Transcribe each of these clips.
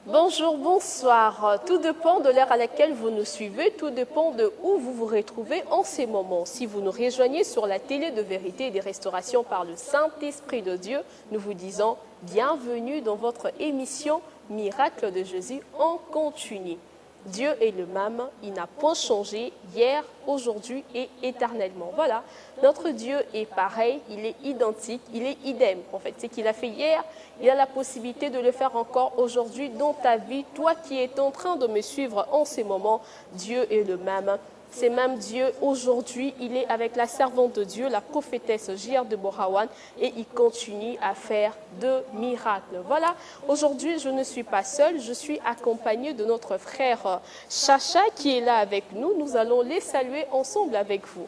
Bonjour, bonsoir. Tout dépend de l'heure à laquelle vous nous suivez, tout dépend de où vous vous retrouvez en ces moments. Si vous nous rejoignez sur la télé de vérité et des restaurations par le Saint-Esprit de Dieu, nous vous disons bienvenue dans votre émission Miracle de Jésus en continu. Dieu est le même, il n'a point changé hier, aujourd'hui et éternellement. Voilà, notre Dieu est pareil, il est identique, il est idem. En fait, c'est qu'il a fait hier, il a la possibilité de le faire encore aujourd'hui dans ta vie. Toi qui es en train de me suivre en ces moments, Dieu est le même. C'est même Dieu, aujourd'hui, il est avec la servante de Dieu, la prophétesse J.R. de Borawan, et il continue à faire de miracles. Voilà, aujourd'hui, je ne suis pas seule, je suis accompagnée de notre frère Chacha qui est là avec nous. Nous allons les saluer ensemble avec vous.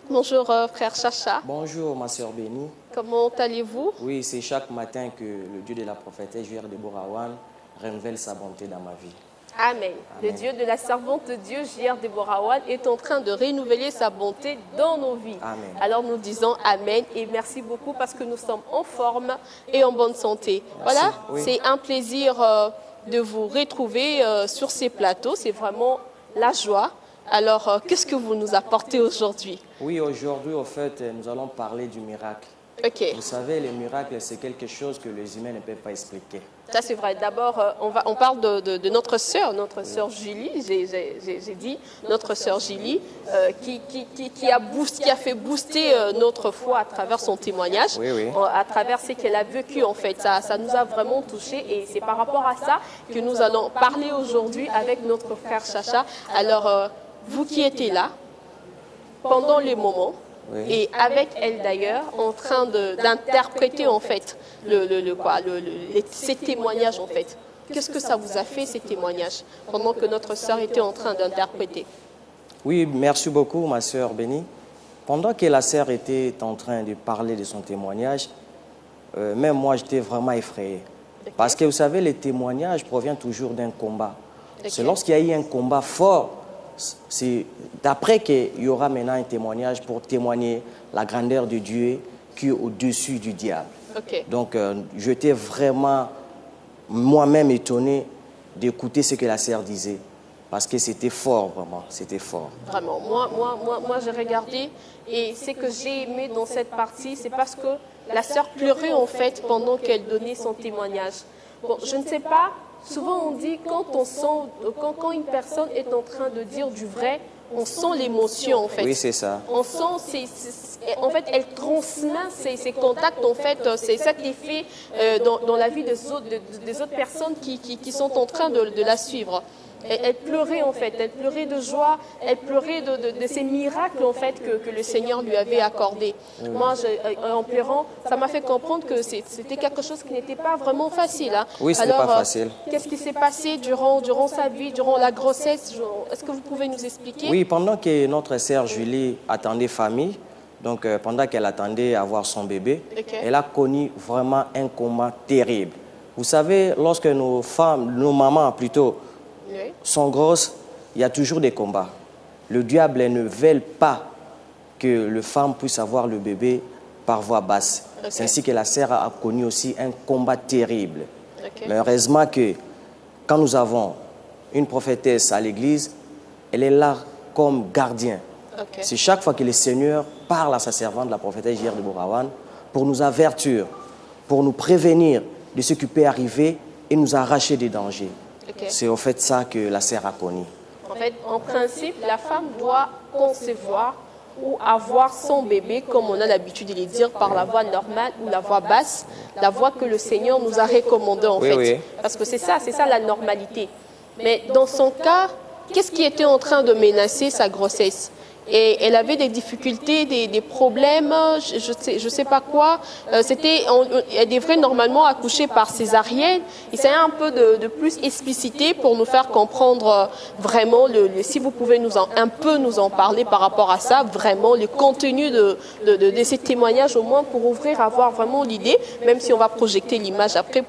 Bonjour frère Chacha. Bonjour ma sœur Béni. Comment allez-vous? Oui, c'est chaque matin que le Dieu de la prophétesse J.R. de Borawan renouvelle sa bonté dans ma vie. Amen. Amen. Le Dieu de la servante de Dieu, J.R. de Borawan, est en train de renouveler sa bonté dans nos vies. Amen. Alors nous disons Amen et merci beaucoup parce que nous sommes en forme et en bonne santé. Merci. Voilà, Oui. c'est un plaisir de vous retrouver sur ces plateaux. C'est vraiment la joie. Alors, qu'est-ce que vous nous apportez aujourd'hui? Oui, aujourd'hui, au fait, nous allons parler du miracle. Ok, Vous savez, le miracle, c'est quelque chose que les humains ne peuvent pas expliquer. ça c'est vrai. D'abord, on parle de notre sœur Julie, j'ai dit, notre sœur Julie, qui a fait booster notre foi à travers son témoignage, Oui, oui. à travers ce qu'elle a vécu en fait. Ça nous a vraiment touchés et c'est par rapport à ça que nous allons parler aujourd'hui avec notre frère Chacha. Alors, vous qui étiez là, pendant les moments, Oui. et avec elle d'ailleurs, en train d'interpréter en fait ces témoignages en fait. Qu'est-ce que ça vous a fait ces témoignages pendant que notre sœur était en train d'interpréter? Oui, merci beaucoup ma sœur Béni. Pendant que la sœur était en train de parler de son témoignage, même moi j'étais vraiment effrayé. Ok. Parce que vous savez, les témoignages proviennent toujours d'un combat. Ok. C'est lorsqu'il y a eu un combat fort, c'est d'après qu'il y aura maintenant un témoignage pour témoigner la grandeur de Dieu qui est au-dessus du diable. Ok. Donc, j'étais vraiment moi-même étonné d'écouter ce que la sœur disait. Parce que c'était fort, vraiment, c'était fort. Vraiment, moi j'ai regardé et ce que j'ai aimé dans cette partie, c'est parce que la sœur pleurait en fait pendant qu'elle donnait son témoignage. Bon, je ne sais pas, souvent on dit quand une personne est en train de dire du vrai, on sent l'émotion en fait. Oui, c'est ça. On sent, en fait, elle transmet ses contacts, en fait, c'est ça qui est fait dans la vie des autres personnes qui sont en train de la suivre. Elle pleurait en fait, elle pleurait de joie, elle pleurait de ces miracles en fait que le Seigneur lui avait accordés. Moi, en pleurant, ça m'a fait comprendre que c'était quelque chose qui n'était pas vraiment facile. Hein. Oui, ce n'est pas facile. Qu'est-ce qui s'est passé durant sa vie, durant la grossesse? Est-ce que vous pouvez nous expliquer? Oui, pendant que notre sœur Julie attendait famille, donc pendant qu'elle attendait à avoir son bébé, Ok. elle a connu vraiment un combat terrible. Vous savez, lorsque nos femmes, nos mamans plutôt, Oui. sont grosses, il y a toujours des combats. Le diable ne veut pas que les femmes puissent avoir le bébé par voie basse. Ok. C'est ainsi que la sœur a connu aussi un combat terrible. Ok. Mais heureusement que quand nous avons une prophétesse à l'église, elle est là comme gardien. Ok. C'est chaque fois que le Seigneur parle à sa servante, la prophétesse J.R. de Borawan, pour nous avertir, pour nous prévenir de ce qui peut arriver et nous arracher des dangers. Ok. C'est au fait ça que la sœur a connu. En fait, en principe, la femme doit concevoir ou avoir son bébé, comme on a l'habitude de le dire, par la voie normale ou la voie basse, la voie que le Seigneur nous a recommandée en Oui, fait. oui. Parce que c'est ça la normalité. Mais dans son cas, qu'est-ce qui était en train de menacer sa grossesse? Et elle avait des difficultés, des problèmes, je sais pas quoi. Elle devrait normalement accoucher par césarienne. Il s'agit un peu de plus expliciter pour nous faire comprendre vraiment, si vous pouvez un peu nous en parler par rapport à ça, vraiment le contenu de ces témoignages au moins pour avoir vraiment l'idée, même si on va projeter l'image après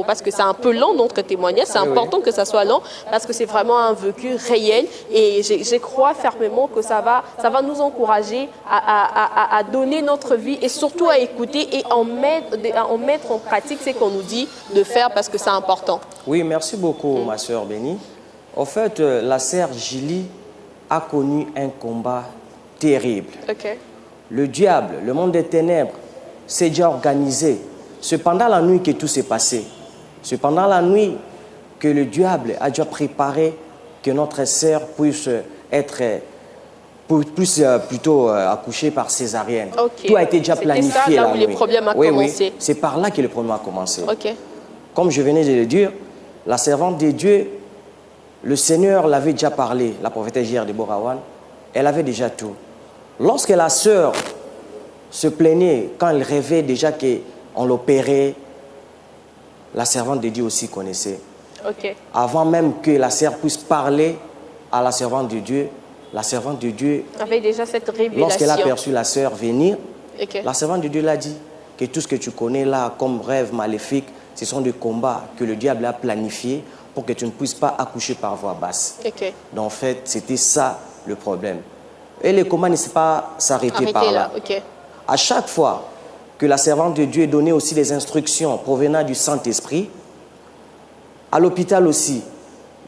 parce que c'est un peu lent notre témoignage, c'est important que ça soit lent parce que c'est vraiment un vécu réel et je crois fermement que ça va ça va nous encourager à donner notre vie et surtout à écouter et en mettre en pratique ce qu'on nous dit de faire parce que c'est important. Oui, merci beaucoup, ma sœur Bénie. En fait, la sœur Julie a connu un combat terrible. Ok. Le diable, le monde des ténèbres, s'est déjà organisé. C'est pendant la nuit que tout s'est passé. C'est pendant la nuit que le diable a déjà préparé que notre sœur puisse être plutôt accouchée par césarienne. Okay. Tout a été déjà planifié. C'est ça là où la nuit. les problèmes ont commencé. Oui, c'est par là que le problème a commencé. Ok. Comme je venais de le dire, la servante de Dieu, le Seigneur l'avait déjà parlé, la prophétesse hier de Borawan, elle avait déjà tout. Lorsque la sœur se plaignait, quand elle rêvait déjà qu'on l'opérait, la servante de Dieu aussi connaissait. Okay. Avant même que la sœur puisse parler à la servante de Dieu, la servante de Dieu avait déjà cette révélation. Lorsqu'elle a perçu la sœur venir, okay. La servante de Dieu l'a dit que tout ce que tu connais là comme rêve maléfique, ce sont des combats que le diable a planifiés pour que tu ne puisses pas accoucher par voie basse. Okay. Donc en fait, c'était ça le problème. Et le combat ne s'est pas s'arrêter par là. Okay. À chaque fois que la servante de Dieu donnait aussi des instructions provenant du Saint-Esprit, à l'hôpital aussi,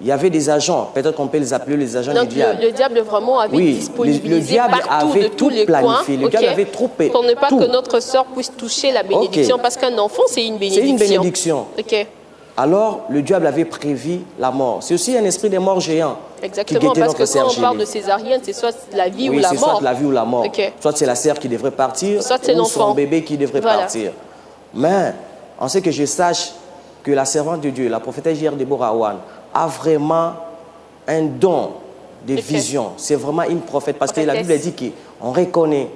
il y avait des agents, peut-être qu'on peut les appeler les agents du diable. Le diable vraiment avait disponibilisé le diable partout, avait de tous les planifié. coins. Le diable avait trop pour ne pas que notre sœur puisse toucher la bénédiction, parce qu'un enfant, c'est une bénédiction. C'est une bénédiction. Okay. Alors, le diable avait prévu la mort. C'est aussi un esprit des morts géants. Exactement, parce que quand on parle de césarienne, c'est soit la vie ou la mort. Oui, c'est soit la vie ou la mort. Okay. Soit c'est la sœur qui devrait partir, soit c'est ou son bébé qui devrait partir. Mais, en ce que je sache que la servante de Dieu, la prophétesse hier de Borawan, a vraiment un don de vision. C'est vraiment une prophète. Parce que la Bible dit qu'on reconnaît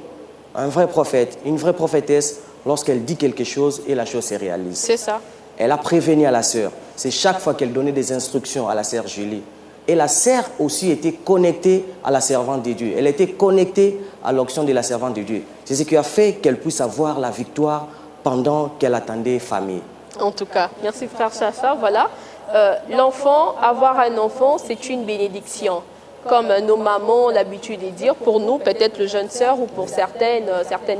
un vrai prophète, une vraie prophétesse, lorsqu'elle dit quelque chose et la chose se réalise. C'est ça. Elle a prévenu à la sœur. C'est chaque fois qu'elle donnait des instructions à la sœur Julie. Et la sœur aussi était connectée à la servante de Dieu. Elle était connectée à l'action de la servante de Dieu. C'est ce qui a fait qu'elle puisse avoir la victoire pendant qu'elle attendait famille. En tout cas, merci frère Chacha. Voilà. L'enfant, avoir un enfant, c'est une bénédiction. Comme nos mamans ont l'habitude de dire, pour nous, peut-être le jeune sœur ou pour certaines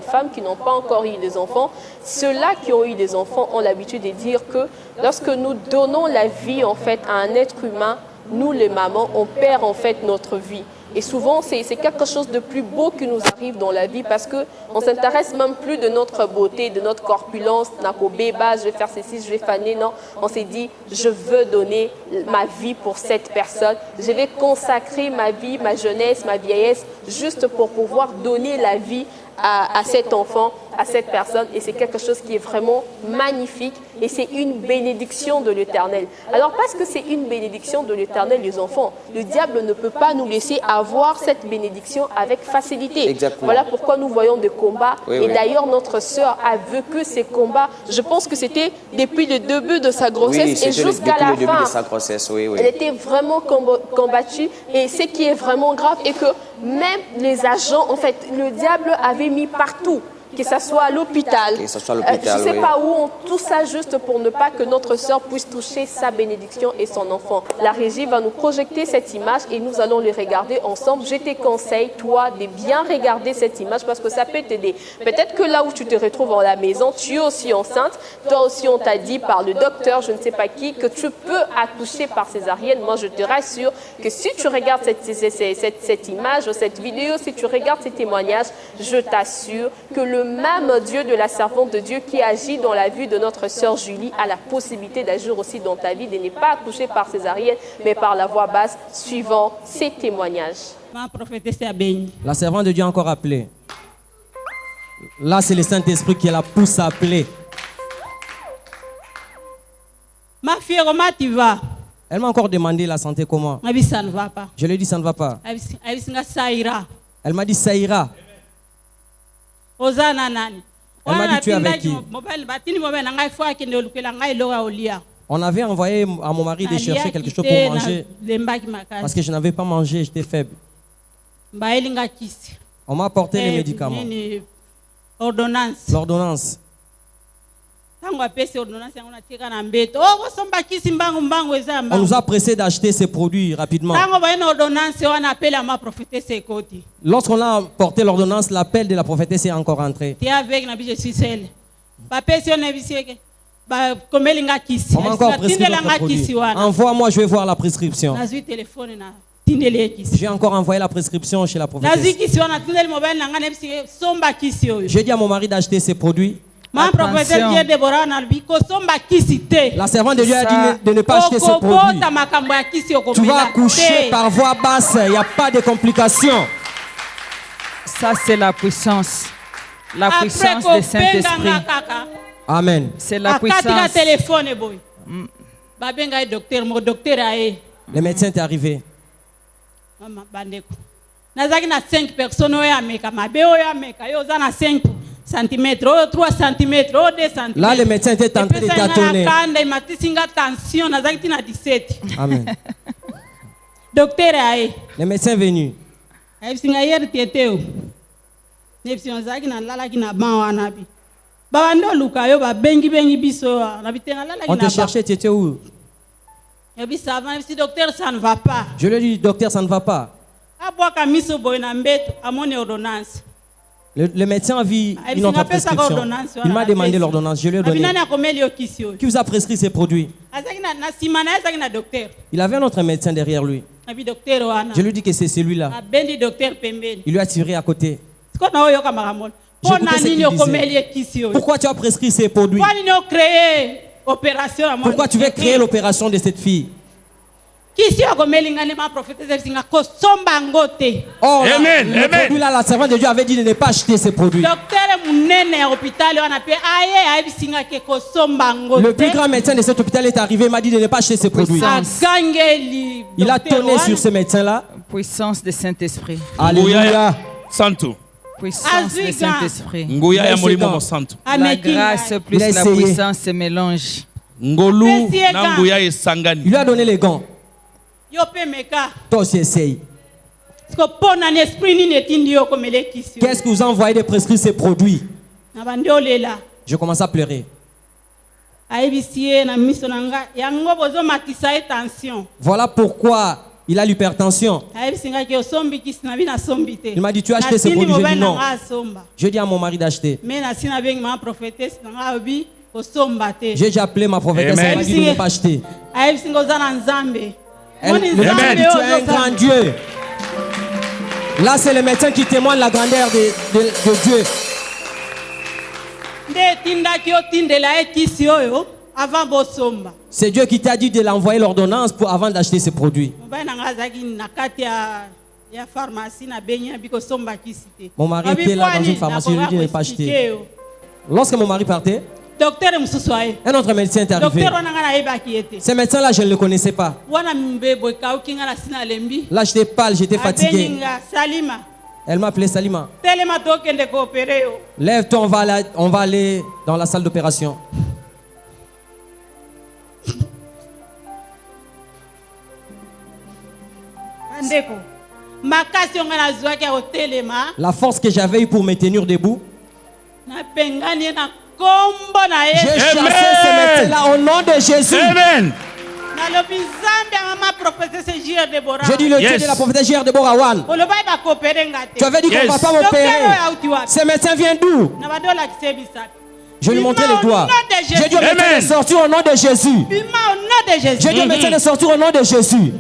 femmes qui n'ont pas encore eu des enfants, ceux-là qui ont eu des enfants ont l'habitude de dire que lorsque nous donnons la vie en fait à un être humain, nous les mamans, on perd en fait notre vie. Et souvent, c'est quelque chose de plus beau qui nous arrive dans la vie parce qu'on ne s'intéresse même plus de notre beauté, de notre corpulence. Je vais faire ceci, je vais faner. Non, on s'est dit, je veux donner ma vie pour cette personne. Je vais consacrer ma vie, ma jeunesse, ma vieillesse, juste pour pouvoir donner la vie à cet enfant, à cette personne. Et c'est quelque chose qui est vraiment magnifique et c'est une bénédiction de l'Éternel. Alors parce que c'est une bénédiction de l'Éternel, les enfants, le diable ne peut pas nous laisser avoir cette bénédiction avec facilité. Exactement. Voilà pourquoi nous voyons des combats. Et d'ailleurs, notre sœur a vécu ces combats. Je pense que c'était depuis le début de sa grossesse et jusqu'à la fin. De sa grossesse, Elle était vraiment combattue. Et ce qui est vraiment grave est que même les agents, en fait, le diable avait mis partout. Que ce soit à l'hôpital, je ne sais pas où, tout ça juste pour ne pas que notre sœur puisse toucher sa bénédiction et son enfant. La régie va nous projeter cette image et nous allons les regarder ensemble. Je te conseille, toi, de bien regarder cette image parce que ça peut t'aider. Peut-être que là où tu te retrouves à la maison, tu es aussi enceinte. Toi aussi, on t'a dit par le docteur, je ne sais pas qui, que tu peux accoucher par césarienne. Moi, je te rassure que si tu regardes cette image, cette vidéo, si tu regardes ces témoignages, je t'assure que le même Dieu de la servante de Dieu qui agit dans la vie de notre sœur Julie a la possibilité d'agir aussi dans ta vie, de ne pas accoucher par césarienne, mais par la voie basse, suivant ces témoignages. La servante de Dieu a encore appelé. Là, c'est le Saint-Esprit qui la pousse à appeler. Ma fille, comment tu vas? Elle m'a encore demandé la santé comment. Ça ne va pas. Je lui ai dit ça ne va pas. Ça ira. Elle m'a dit ça ira. Elle m'a dit tu es avec qui? On avait envoyé à mon mari de chercher quelque chose pour manger parce que je n'avais pas mangé, j'étais faible. On m'a apporté les médicaments. L'ordonnance. Tango apesi ordonnance yango na tika na mbeto. Oh, kosomba kisi mbangu mbangu eza On mbangu. nous a pressé d'acheter ces produits rapidement. Tango ba une ordonnance wana appelle à ma prophétesse ekoti. Lorsqu'on a porté l'ordonnance, l'appel de la prophétesse est encore entré. Tu es avec na bi je suis seule. Ba pesi on ebisieke. Ba komelinga kisi. On m'a encore prescrit notre produit. Envoie-moi, je vais voir la prescription. Nazui téléphone na tindele kisi. J'ai encore envoyé la prescription chez la prophétesse. Nazui kisi wana tindele mobile na ngana ebisieke somba kisi oyo. J'ai dit à mon mari d'acheter ces produits. Ma prophétesse Dieu Déborah na bi ko somba kisi te. La servante de Dieu a dit de ne pas acheter ces produits. Tu vas accoucher par voie basse, il n'y a pas de complications. Ça, c'est la puissance. La puissance du Saint-Esprit. Amen. C'est la puissance. Le médecin est arrivé. Nazaki na 5 personnes oya meka mabe oya meka yo za na 5 cm 3 cm 2 cm. Là le médecin était en train de tâtonner. Kanda matisinga tension nazaki tina 17. Amen. Docteur aye. Le médecin est venu. Aye singa yer tieteo. Nepsi nazaki na lala kina ban wana bi. Ba ndo luka yo ba bengi biso na bitenga lala kina. On te cherchait, tu étais où? Je dis ça va, si docteur ça ne va pas. Je lui ai dit docteur ça ne va pas. Le médecin a vu une autre prescription. Il m'a demandé l'ordonnance. Je lui ai donné. Qui vous a prescrit ces produits? Il avait un autre médecin derrière lui. Je lui ai dit que c'est celui-là. Il lui a tiré à côté. Pourquoi tu as prescrit ces produits? Pourquoi tu veux créer l'opération de cette fille? Oh, amen, le produit là, la servante de Dieu avait dit de ne pas acheter ces produits. Le plus grand médecin de cet hôpital est arrivé, il m'a dit de ne pas acheter ces produits. Il a tourné sur ce médecin-là. Puissance du Saint-Esprit. Alléluia. Santo. Puissance du Saint-Esprit. La grâce plus la puissance se mélangent. Il lui a donné les gants. Toi aussi essaye. Qu'est-ce que vous envoyez de prescrire ces produits? Je commence à pleurer. Voilà pourquoi il a l'hypertension. Il m'a dit tu as acheté ces produits? Je dis non. Je dis à mon mari d'acheter. J'ai déjà appelé ma prophétesse. Elle m'a dit de ne pas acheter. Le médecin dit tu es un grand Dieu. Là c'est le médecin qui témoigne la grandeur de Dieu. C'est Dieu qui t'a dit de l'envoyer l'ordonnance avant d'acheter ces produits. Mon mari était là dans une pharmacie, je lui ai dit de ne pas acheter. Lorsque mon mari partait, un autre médecin est arrivé. Ce médecin-là, je ne le connaissais pas. Là, j'étais pâle, j'étais fatigué. Elle m'appelait Salima. Lève-toi, on va aller dans la salle d'opération. La force que j'avais eue pour me tenir debout, j'ai chassé ce médecin-là au nom de Jésus. Amen. Je dis le Dieu de la prophétesse J.R. Déborah Wan. Tu avais dit qu'on ne va pas m'opérer. Ce médecin vient d'où? Je lui montrais les doigts. J'ai dit au médecin de sortir au nom de Jésus. J'ai dit au médecin de sortir au nom de Jésus.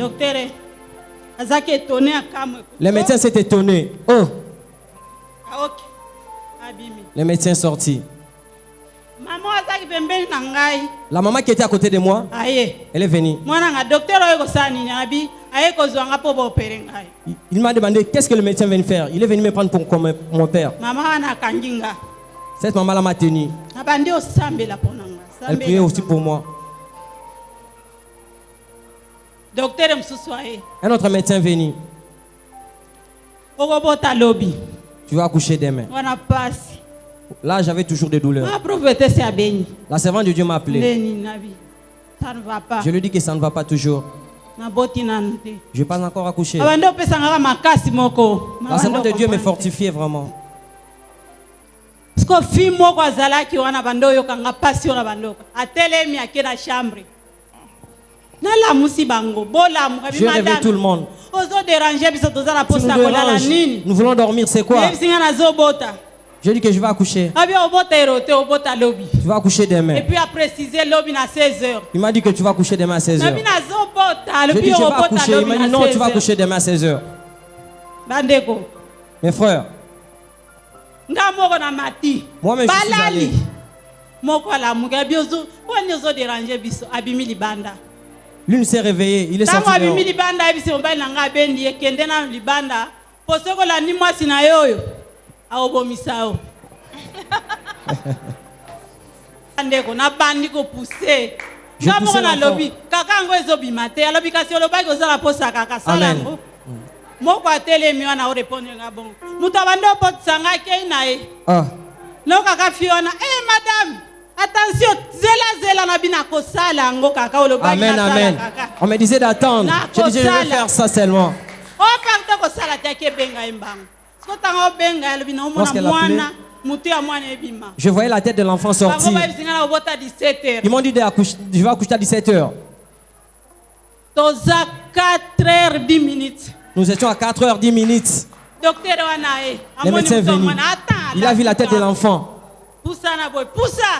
Le médecin s'est étonné. Oh. Le médecin est sorti. La maman qui était à côté de moi, elle est venue. Il m'a demandé qu'est-ce que le médecin vient faire. Il est venu me prendre pour mon père. Cette maman-là m'a tenu. Elle priait aussi pour moi. Un autre médecin est venu. Tu vas accoucher demain. Là, j'avais toujours des douleurs. La servante de Dieu m'a appelé. Je lui dis que ça ne va pas toujours. Je n'ai pas encore accouché. La servante de Dieu me fortifiait vraiment. siko fi moko azalaki wana bandoyo kanga pasi ona bandoka atelemi akena chambre nala musi bango bola mu Je réveille tout le monde. ozo déranger biso tozala Tu nous posta kolala déranges. nini Nous voulons dormir, c'est quoi? singa nazo bota Je dis que je vais accoucher. abi obota erote obota lobby Tu vas accoucher et demain. puis à préciser lobby na 16h Il m'a dit que tu vas accoucher demain à 16h. nabi nazo bota Je le dis puis je vais obota accoucher. Il lobby m'a na dit non, tu vas 16h accoucher demain à 16h. bandeko Mes frères, nga moko na mati moi-même je suis allé. balali moko alamuka biozo wani ozo déranger biso abimi libanda L'une s'est réveillée, il est sorti tango abimi dehors. libanda yebisi mobali na nga abendi ekende na libanda po soki olandi mwasi na yo oyo aobomisa yo ndeko nabandi kopuse Je nga moko poussais nalobi kaka yango ezobima te alobi kasi olobaki ozala posa kaka sala Amen. yango moko atelemi wana orépondre nga bongo moto abandi opotisa nga akei na ye Ah, no kaka fi wana madame attention zela na bina kosala yango kaka olobaki amen, nasala amen. kaka On me disait d'attendre. Je disais je vais faire ça seulement. oparte kosala te ake ebenga ye mbango siko ntango obenga ye alobi na omona Lorsqu'elle mwana motu ya mwana ebima Je voyais la tête de l'enfant bango sortir. bayebisinga na kobota 17h Ils m'ont dit je vais accoucher à 17h. toza 4h10 minutes Nous étions à 4h10. docteur wana ye Le amoni médecin est moto ya venu. mwana ata Il a vu la tête de l'enfant. pusa na boye pusa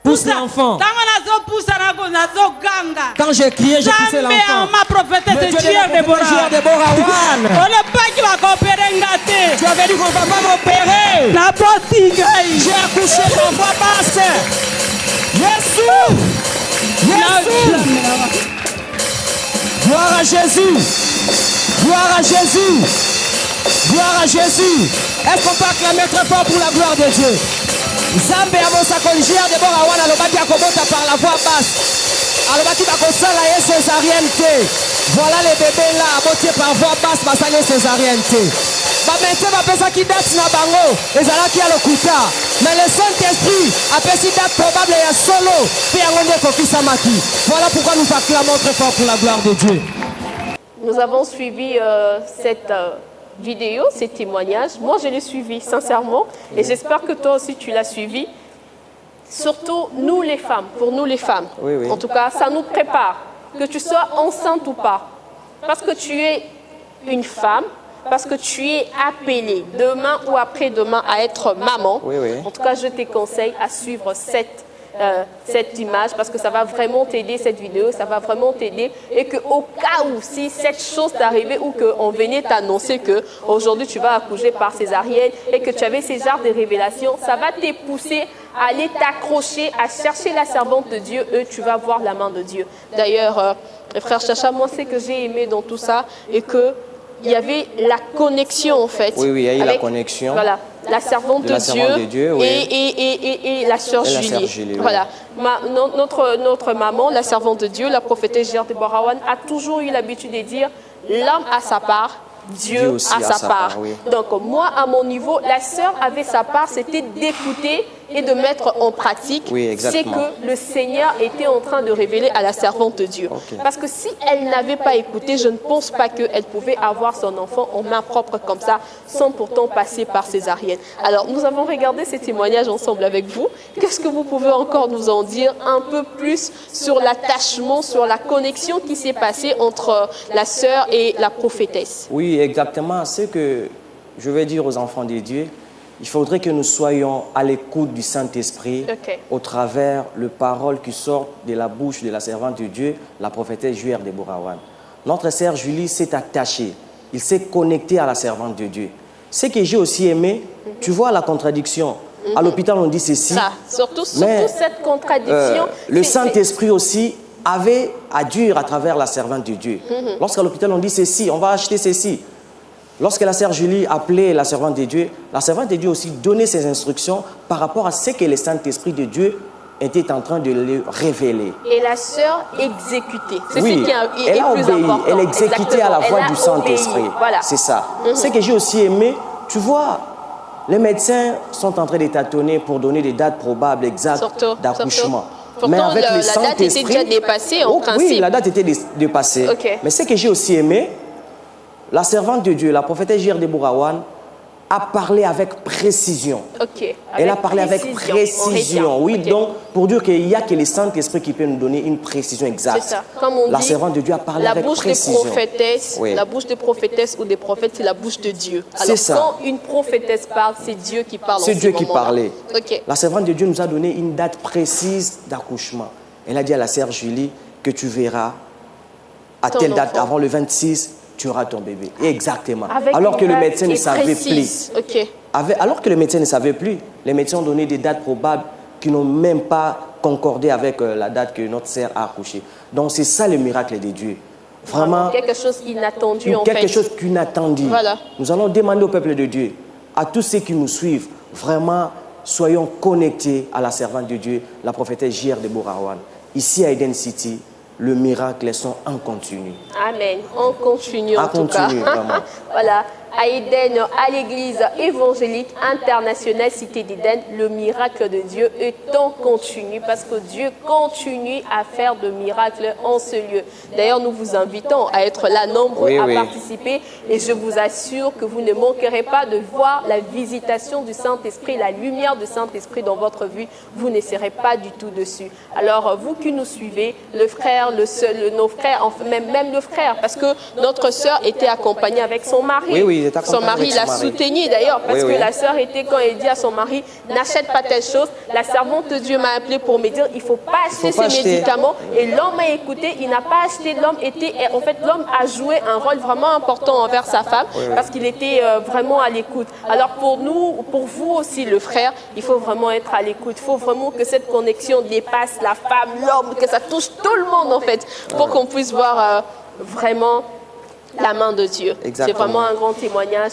Pousse l'enfant. ntango nazopusa nazoganga Quand j'ai crié, j'ai poussé l'enfant. ma prophétesse Le Dieu de Dieu la prophétie de Borawan. olobaki bakopere nga te Tu avais dit qu'on ne va pas m'opérer. naboti ngai J'ai accouché en voix basse. Jésus. Jésus. Gloire à Jésus. Gloire à Jésus. Gloire à Jésus. Est-ce qu'on peut acclamer très fort pour la gloire de Dieu? Zambe amosa konjia de Borawan alobaki akobota par la voix basse. Alobaki bakosala ye césarienne te. Voilà les bébés là abotié par voix basse basali césarienne te. Bamete bapesaki date na bango ezalaki ya lokuta. Mais le Saint-Esprit apesi date probable ya solo pe yango nde ekokisamaki. Voilà pourquoi nous acclamons très fort pour la gloire de Dieu. Nous avons suivi cette vidéo, ces témoignages. Moi, je l'ai suivi sincèrement et j'espère que toi aussi tu l'as suivi. Surtout nous les femmes, pour nous les femmes. Oui, oui. En tout cas, ça nous prépare, que tu sois enceinte ou pas. Parce que tu es une femme, parce que tu es appelée demain ou après-demain à être maman. Oui, oui. En tout cas, je te conseille à suivre cette image parce que ça va vraiment t'aider, cette vidéo, ça va vraiment t'aider et qu'au cas où si cette chose t'arrivait ou qu'on venait t'annoncer qu'aujourd'hui tu vas accoucher par césarienne et que tu avais ces genres de révélations, ça va te pousser à aller t'accrocher, à chercher la servante de Dieu et tu vas voir la main de Dieu. D'ailleurs, frère Chacha, moi c'est que j'ai aimé dans tout ça et que il y avait la connexion en fait. Oui, oui, il y a eu la connexion. Voilà, la servante de Dieu, oui. et la sœur Julie. Voilà, notre maman, la servante de Dieu, la prophétesse Gère de Borawan, a toujours eu l'habitude de dire l'homme a sa part, Dieu aussi a sa part. Oui. Donc moi, à mon niveau, la sœur avait sa part, c'était d'écouter et de mettre en pratique c'est que le Seigneur était en train de révéler à la servante de Dieu. Okay. Parce que si elle n'avait pas écouté, je ne pense pas qu'elle pouvait avoir son enfant en main propre comme ça, sans pourtant passer par césarienne. Alors, nous avons regardé ces témoignages ensemble avec vous. Qu'est-ce que vous pouvez encore nous en dire un peu plus sur l'attachement, sur la connexion qui s'est passée entre la sœur et la prophétesse? Oui, exactement. C'est que je vais dire aux enfants de Dieu, il faudrait que nous soyons à l'écoute du Saint-Esprit au travers les paroles qui sortent de la bouche de la servante de Dieu, la prophétesse Gère de Borawan. Notre sœur Julie s'est attachée, il s'est connecté à la servante de Dieu. Ce que j'ai aussi aimé, tu vois la contradiction. À l'hôpital, on dit ceci. Ça, surtout cette contradiction. Le Saint-Esprit aussi avait à dire à travers la servante de Dieu. Lorsqu'à l'hôpital, on dit ceci, on va acheter ceci. Lorsque la sœur Julie appelait la servante de Dieu aussi donnait ses instructions par rapport à ce que le Saint-Esprit de Dieu était en train de le révéler. Et la sœur exécutait. C'est oui, ce qui est elle a plus obéi, important. elle exécutait à la voix du Saint-Esprit. Voilà. C'est ça. Ce que j'ai aussi aimé, tu vois, les médecins sont en train de tâtonner pour donner des dates probables exactes d'accouchement. Mais avec le Saint-Esprit, la date était déjà dépassée en principe. Oui, la date était dépassée. Mais ce que j'ai aussi aimé, la servante de Dieu, la prophétesse Gère de Borawan, a parlé avec précision. Ok. Elle a parlé avec précision. Oui, okay. Donc, pour dire qu'il n'y a que le Saint-Esprit qui peut nous donner une précision exacte. C'est ça. Comme on la dit, servante de Dieu a parlé avec précision. La bouche des prophétesses ou des prophètes, c'est la bouche de Dieu. Alors, ça. Quand une prophétesse parle, c'est Dieu qui parle. C'est Dieu qui parlait. Okay. La servante de Dieu nous a donné une date précise d'accouchement. Elle a dit à la sœur Julie que tu verras à telle date, avant le 26, tu auras ton bébé. Exactement. Alors que le médecin ne savait plus. Okay. Alors que le médecin ne savait plus, les médecins ont donné des dates probables qui n'ont même pas concordé avec la date que notre sœur a accouché. Donc c'est ça le miracle de Dieu. Vraiment. Quelque chose inattendu en fait. Quelque chose qu'inattendu. Voilà. Nous allons demander au peuple de Dieu, à tous ceux qui nous suivent, vraiment, soyons connectés à la servante de Dieu, la prophétesse J.R. Deborah Awan. Ici à Eden City, le miracle sont en continu. Amen. En continu en tout cas. Vraiment. Voilà. À Eden, à l'église évangélique internationale Cité d'Éden, le miracle de Dieu est en continu parce que Dieu continue à faire de miracles en ce lieu. D'ailleurs, nous vous invitons à être là nombreux à participer et je vous assure que vous ne manquerez pas de voir la visitation du Saint-Esprit, la lumière du Saint-Esprit dans votre vie. Vous ne serez pas du tout dessus. Alors, vous qui nous suivez, le frère, nos frères, enfin, même le frère, parce que notre sœur était accompagnée avec son mari. Son mari l'a soutenu d'ailleurs parce que la sœur était, quand elle dit à son mari n'achète pas telle chose, la servante de Dieu m'a appelé pour me dire il ne faut pas acheter ces médicaments et l'homme a écouté, il n'a pas acheté, l'homme a joué un rôle vraiment important envers sa femme parce qu'il était vraiment à l'écoute. Alors pour vous aussi le frère, il faut vraiment être à l'écoute, il faut vraiment que cette connexion dépasse la femme, l'homme, que ça touche tout le monde en fait pour qu'on puisse voir vraiment la main de Dieu. C'est vraiment un grand témoignage,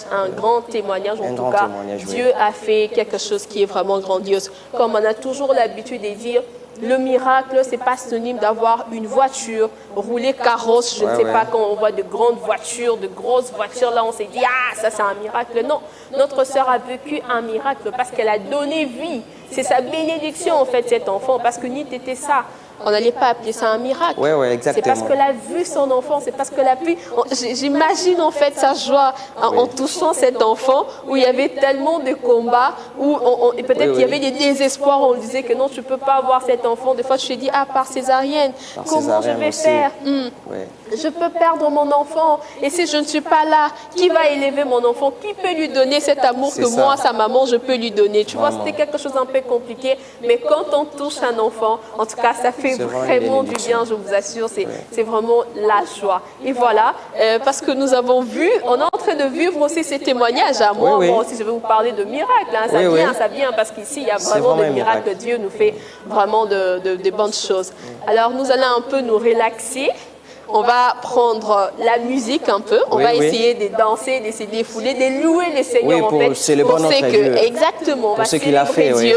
en tout cas. Dieu a fait quelque chose qui est vraiment grandiose. Comme on a toujours l'habitude de dire, le miracle, c'est pas synonyme d'avoir une voiture, rouler carrosse, je ne sais pas, quand on voit de grandes voitures, de grosses voitures, là on s'est dit, ah, ça c'est un miracle. Non, notre sœur a vécu un miracle parce qu'elle a donné vie. C'est sa bénédiction en fait, cet enfant, parce que ni t'étais ça. On n'allait pas appeler ça un miracle. Exactement. C'est parce qu'elle a vu son enfant, c'est parce qu'elle a pu... J'imagine en fait sa joie en touchant cet enfant, où il y avait tellement de combats, où peut-être il y avait des désespoirs, on disait que non, tu ne peux pas avoir cet enfant. Des fois, tu te dis, ah, par césarienne, comment je vais faire Je peux perdre mon enfant, et si je ne suis pas là, qui va élever mon enfant? Qui peut lui donner cet amour que moi, sa maman, je peux lui donner? Tu vois, c'était quelque chose un peu compliqué, mais quand on touche un enfant, en tout cas, ça fait vraiment du bien, je vous assure, c'est vraiment la joie. Et voilà, parce que nous avons vu, on est en train de vivre aussi ces témoignages. À moi, moi aussi, je vais vous parler de miracles. Hein. Ça vient, parce qu'ici, il y a vraiment des miracles. Dieu nous fait vraiment de bonnes choses. Alors, nous allons un peu nous relaxer. On va prendre la musique un peu, on va essayer de danser, de se défouler, de louer le Seigneur en fait. Pour ce que, exactement, on va célébrer Dieu.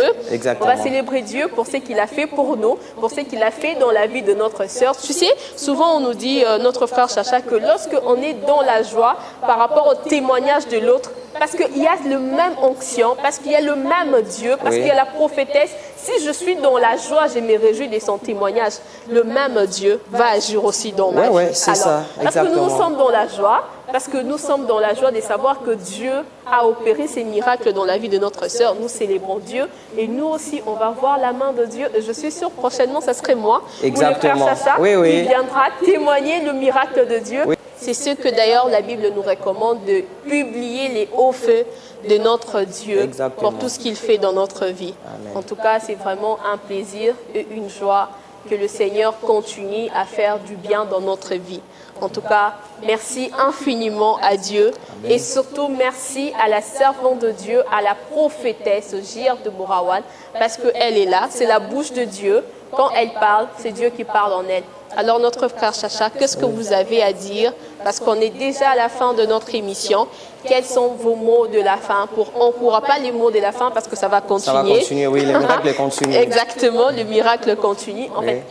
On va célébrer Dieu pour ce qu'il a fait pour nous, pour ce qu'il a fait dans la vie de notre sœur. Tu sais, souvent on nous dit, notre frère Chacha, que lorsque on est dans la joie par rapport au témoignage de l'autre, parce qu'il y a le même onction, parce qu'il y a le même Dieu, parce qu'il y a la prophétesse. Si je suis dans la joie, je me réjouis de son témoignage. Le même Dieu va agir aussi dans ma vie. C'est ça, parce que nous sommes dans la joie, parce que nous sommes dans la joie de savoir que Dieu a opéré ces miracles dans la vie de notre sœur. Nous célébrons Dieu et nous aussi, on va voir la main de Dieu. Je suis sûre, prochainement, ça serait moi ou le frère Chacha qui viendra témoigner le miracle de Dieu. C'est ce que d'ailleurs la Bible nous recommande, de publier les hauts feux de notre Dieu pour tout ce qu'il fait dans notre vie. Amen. En tout cas, c'est vraiment un plaisir et une joie que le Seigneur continue à faire du bien dans notre vie. En tout cas, merci infiniment à Dieu. Amen. Et surtout merci à la servante de Dieu, à la prophétesse J.R. Deborah Awan, parce qu'elle est là, c'est la bouche de Dieu. Quand elle parle, c'est Dieu qui parle en elle. Alors notre frère Chacha, qu'est-ce que vous avez à dire? Parce qu'on est déjà à la fin de notre émission. Quels sont vos mots de la fin? On ne pourra pas les mots de la fin parce que ça va continuer. Ça va continuer, oui, le miracle continue. Exactement, le miracle continue. En fait,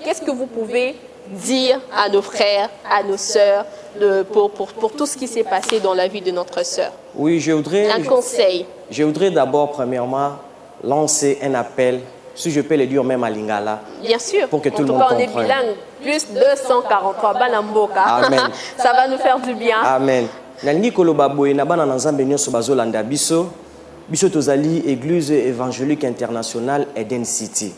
qu'est-ce que vous pouvez dire à nos frères, à nos sœurs, pour tout ce qui s'est passé dans la vie de notre sœur? Oui, je voudrais... Un conseil. Je voudrais d'abord, premièrement, lancer un appel, si je peux le dire même à Lingala. Bien sûr. Pour que tout le monde comprenne. On est bilingue. Plus 243 Balamboka. Amen. Ça va nous faire du bien. Amen. Nalingi koloba boye na bana nzambe nyonso bazolanda biso. Biso tozali Église évangélique internationale Eden City.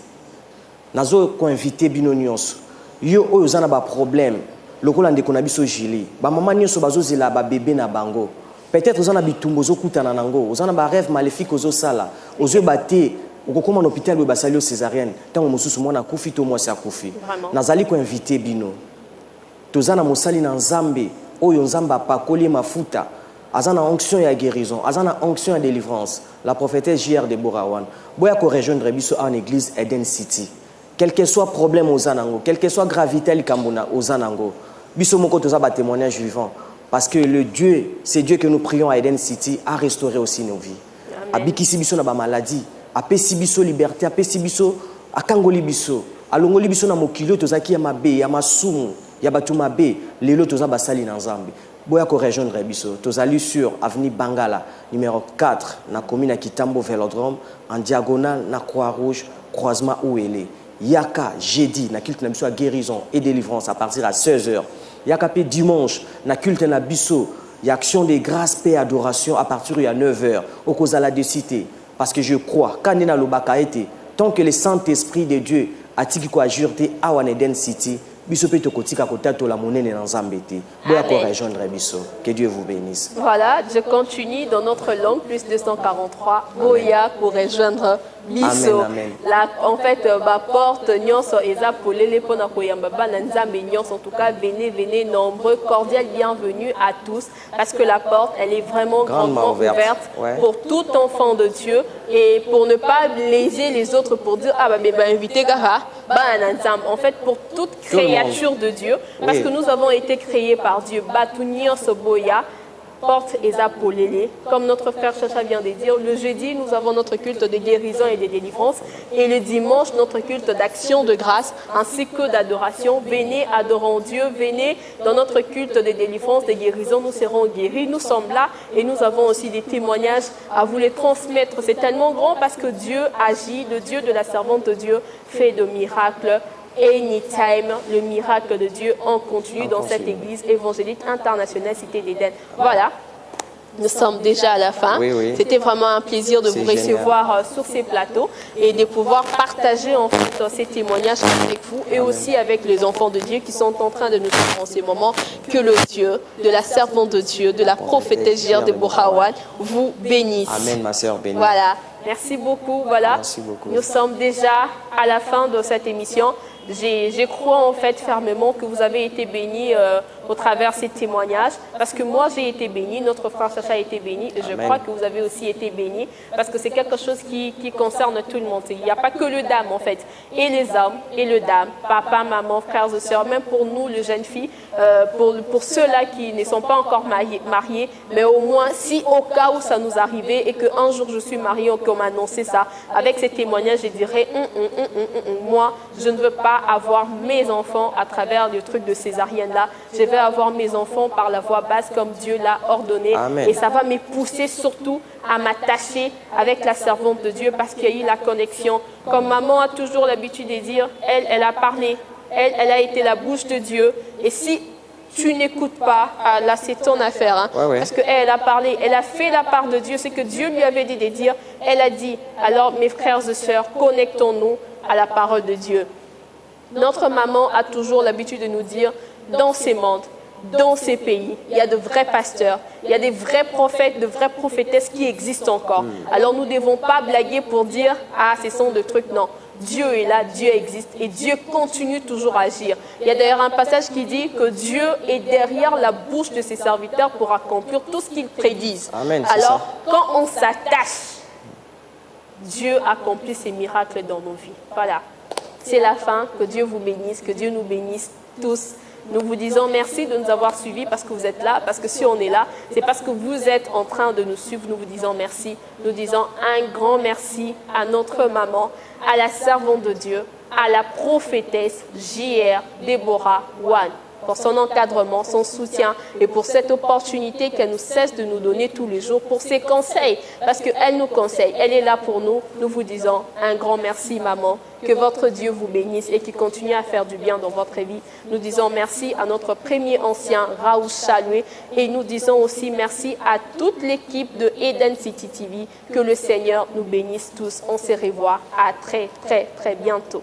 Nazo ko invité bino nyonso. Yo oyo zana ba problème. Lokola ndeko na biso Jili. Ba mama nyonso bazozela ba bébé na bango. Peut-être ozana bitumbo zokutana nango. Ozana ba rêve maléfique ozosala. Ozo baté okokoma na hôpital bo basalio césarienne. Tango mosusu mwana kufi to mwasi akufi. Nazali ko invité bino. Tozana mosali na nzambe oyo nzamba pakoli mafuta. Azana onction ya guérison, azana onction ya délivrance. La prophétesse J.R. Deborah Wan. Boya ko rejoindre biso en église Eden City. Quel que soit problème aux anango, quel que soit gravité likambuna aux anango. Biso moko toza ba témoignage vivant parce que le Dieu, c'est Dieu que nous prions à Eden City a restauré aussi nos vies. Abikisi biso na ba maladie, apesi biso liberté, apesi biso akangoli biso, alongoli biso na mokilo tozaki ya mabe, ya masumu, ya batu mabe, lelo toza basali na nzambe. Boya ko rejoindre biso, tozali sur avenue Bangala numéro 4 na commune à Kitambo Vélodrome en diagonale na Croix-Rouge, croisement Ouélé. Yaka jeudi na culte na biso à guérison et délivrance à partir à 16h. Yaka pe dimanche na culte na biso, y a action de grâce, paix, adoration à partir de 9h au Kozala de cité parce que je crois kanena lobaka été tant que le Saint-Esprit de Dieu a tiki ko ajurté à Eden City. Biso pe tokotika kotato la monene na nzambe te. Boya ko rejoindre biso. Que Dieu vous bénisse. Voilà, je continue dans notre langue plus 243. Boya pour rejoindre biso. Amen, amen. Là, en fait, ma porte nyonso eza polele pona koyamba bana nzambe nyonso. En tout cas, venez nombreux, cordial bienvenue à tous parce que la porte, elle est vraiment grandement ouverte pour tout enfant de Dieu et pour ne pas léser les autres pour dire ah bah invité gara. En fait, pour toute créature de Dieu, parce que nous avons été créés par Dieu. Batunir Soboya, porte Ezapolele, comme notre frère Chacha vient de dire. Le jeudi, nous avons notre culte de guérison et de délivrance. Et le dimanche, notre culte d'action de grâce, ainsi que d'adoration. Venez, adorons Dieu. Venez dans notre culte de délivrance, de guérison. Nous serons guéris. Nous sommes là et nous avons aussi des témoignages à vous les transmettre. C'est tellement grand parce que Dieu agit. Le Dieu de la servante de Dieu fait de miracles. Anytime, le miracle de Dieu en continu dans cette église évangélique internationale Cité d'Éden. Voilà, nous sommes déjà à la fin. Oui. C'était vraiment un plaisir de vous recevoir sur ces plateaux et de pouvoir partager en fait ces témoignages avec vous et aussi avec les enfants de Dieu qui sont en train de nous dire en ce moment que le Dieu de la servante de Dieu, de la prophétesse J.R. Deborah Wan vous bénisse. Amen, ma sœur bénie. Voilà, merci beaucoup. Voilà, merci beaucoup. Nous sommes déjà à la fin de cette émission. Je crois en fait fermement que vous avez été bénis au travers ces témoignages parce que moi j'ai été béni, notre frère Chacha a été béni et je crois que vous avez aussi été bénis parce que c'est quelque chose qui concerne tout le monde. Il n'y a pas que le dame en fait, et les hommes et le dame, papa, maman, frères et sœurs, même pour nous les jeunes filles, pour ceux-là qui ne sont pas encore mariés, mais au moins si au cas où ça nous arrivait et qu'un jour je suis mariée ou qu'on m'a annoncé ça, avec ces témoignages je dirais moi je ne veux pas avoir mes enfants à travers le truc de césarienne là. Je vais avoir mes enfants par la voie basse comme Dieu l'a ordonné. Amen. Et ça va me pousser surtout à m'attacher avec la servante de Dieu parce qu'il y a eu la connexion. Comme maman a toujours l'habitude de dire, elle a parlé, elle a été la bouche de Dieu. Et si tu n'écoutes pas, là c'est ton affaire. Hein, parce qu'elle a parlé, elle a fait la part de Dieu, c'est que Dieu lui avait dit de dire. Elle a dit, alors mes frères et sœurs, connectons-nous à la parole de Dieu. Notre maman a toujours l'habitude de nous dire, dans ces mondes, dans ces pays, il y a de vrais pasteurs, il y a des vrais prophètes, de vraies prophétesses qui existent encore. Alors nous ne devons pas blaguer pour dire, ah, ce sont des trucs, non. Dieu est là, Dieu existe et Dieu continue toujours à agir. Il y a d'ailleurs un passage qui dit que Dieu est derrière la bouche de ses serviteurs pour accomplir tout ce qu'ils prédisent. Amen, alors, quand on s'attache, Dieu accomplit ses miracles dans nos vies. Voilà. C'est la fin. Que Dieu vous bénisse, que Dieu nous bénisse tous. Nous vous disons merci de nous avoir suivis parce que vous êtes là, parce que si on est là, c'est parce que vous êtes en train de nous suivre. Nous vous disons merci. Nous disons un grand merci à notre maman, à la servante de Dieu, à la prophétesse J.R. Deborah Wan. pour son encadrement, son soutien et pour cette opportunité qu'elle nous cesse de nous donner tous les jours, pour ses conseils, parce qu'elle nous conseille, elle est là pour nous. Nous vous disons un grand merci, maman. Que votre Dieu vous bénisse et qu'il continue à faire du bien dans votre vie. Nous disons merci à notre premier ancien, Raoul Chaloué, et nous disons aussi merci à toute l'équipe de Eden City TV. Que le Seigneur nous bénisse tous. On se revoit à très, très, très bientôt.